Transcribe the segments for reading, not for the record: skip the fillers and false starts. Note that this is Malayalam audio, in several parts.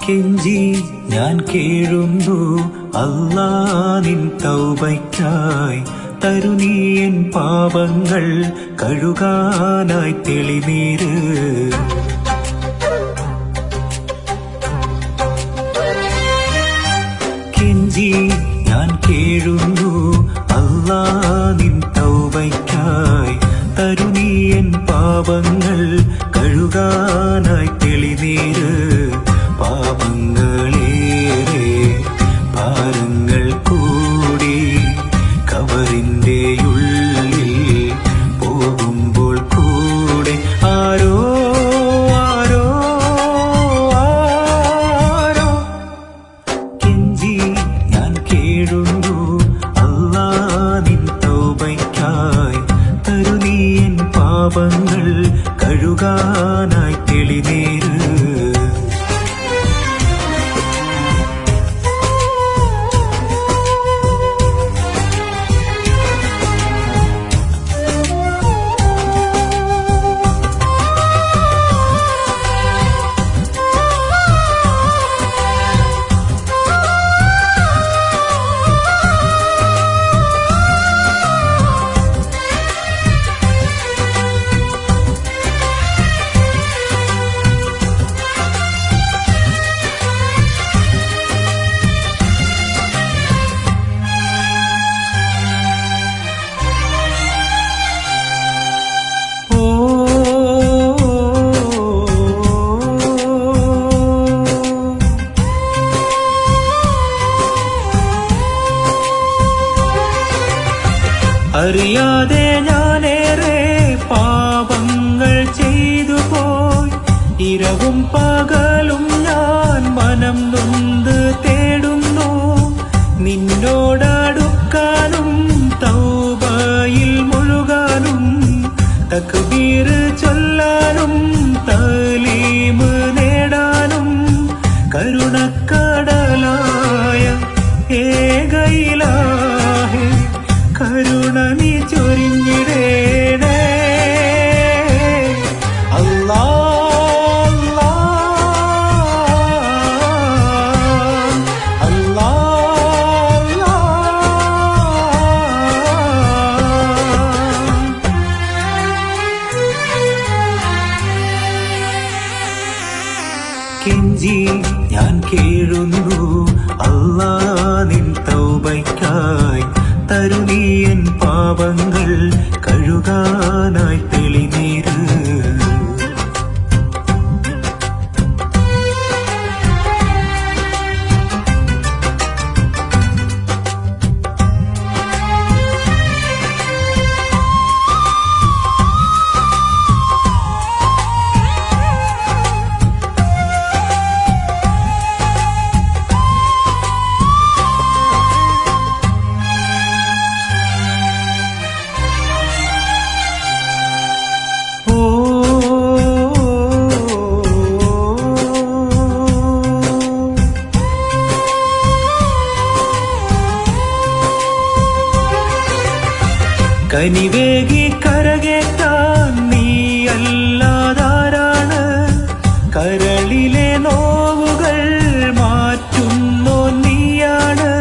കെഞ്ചി ഞാൻ കേഴുന്നു അല്ലാ നിൻ തൗബയ്ക്കായി. തരുനീയൻ പാപങ്ങൾ കഴുകാനായി തെളിനീര്. കെഞ്ചി ഞാൻ കേഴുന്നു അല്ലാ നിൻ തൗബയ്ക്കായി. തരുനീയൻ പാപങ്ങൾ കഴുകാനായി തെളിനീര്. പാപങ്ങളേറെ ഭാരങ്ങൾ കൂടി കവറിന്റെ ഉള്ളിൽ പോകുമ്പോൾ കൂടെ ആരോ ആരോ ആരോ കെഞ്ചി ഞാൻ കേഴുന്നു അല്ലാ നിൻ തൗബയ്ക്കായി. തരുനീയൻ പാപങ്ങൾ കഴുകാനായി തെളിനീര്. അറിയാതെ ഞാനേറെ പാപങ്ങൾ ചെയ്തു പോയി. ഇരവും പകലും ഞാൻ മനം നൊന്ത് തേടുന്നു. നിന്നോടടുക്കാനും തൗബയിൽ മുഴുകാനും തക്ബീർ ചൊല്ലാനും തലീമ് നേടാനും കരുണക്കടലായ ഏകയിലാഹേ കരുണ നീ ചൊരിഞ്ഞിടേണേ. അല്ലാ അല്ലാ അല്ലാ കെഞ്ചി ഞാൻ കേഴുന്നു അല്ലാ നിൻ തൗബയ്ക്കായി. തരുനീയൻ പാപങ്ങൾ കഴുകാനായി തെളിനീര്. കനിവേകി കരകേറ്റാൻ നീയല്ലാതാരാണ്. കരളിലെ നോവുകൾ മാറ്റുന്നോ നീയാണ്.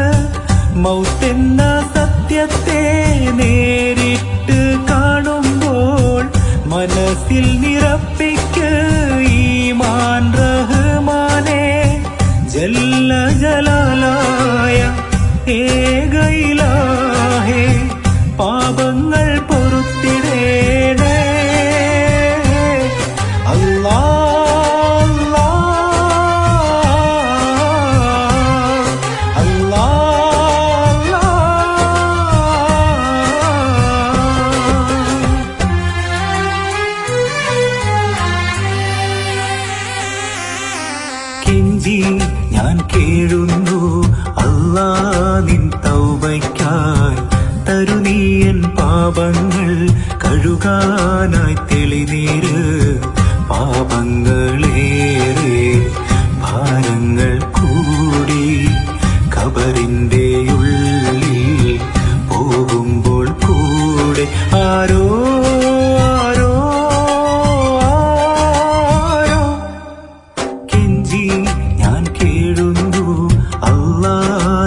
മൗത്തെന്ന സത്യത്തെ നേരിട്ട് കാണുമ്പോൾ മനസ്സിൽ നിറപ്പിക്ക് ഈമാൻ റഹ്മാനേ. ജല്ല ജലാലായ ഏകയിലാഹേ പാപങ്ങൾ പൊറുത്തിടേണേ. അല്ലാ അല്ലാ അല്ലാ കെഞ്ചി ഞാൻ കേഴുന്നു അല്ലാ നിൻ തൗബയ്ക്കായി. തരുനീയൻ പാപങ്ങൾ കഴുകാനായി തെളിനീര്. പാപങ്ങളേറെ ഭാരങ്ങൾ കൂടി കബറിന്റെ ഉള്ളിൽ പോകുമ്പോൾ കൂടെ ആരോ ആരോ ആരോ കെഞ്ചി കെഞ്ചി ഞാൻ കേഴുന്നു അല്ലാ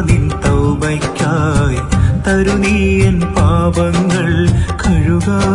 നിൻ തൗബയ്ക്കായി തരുനീയൻ പാപങ്ങൾ കഴുകാൻ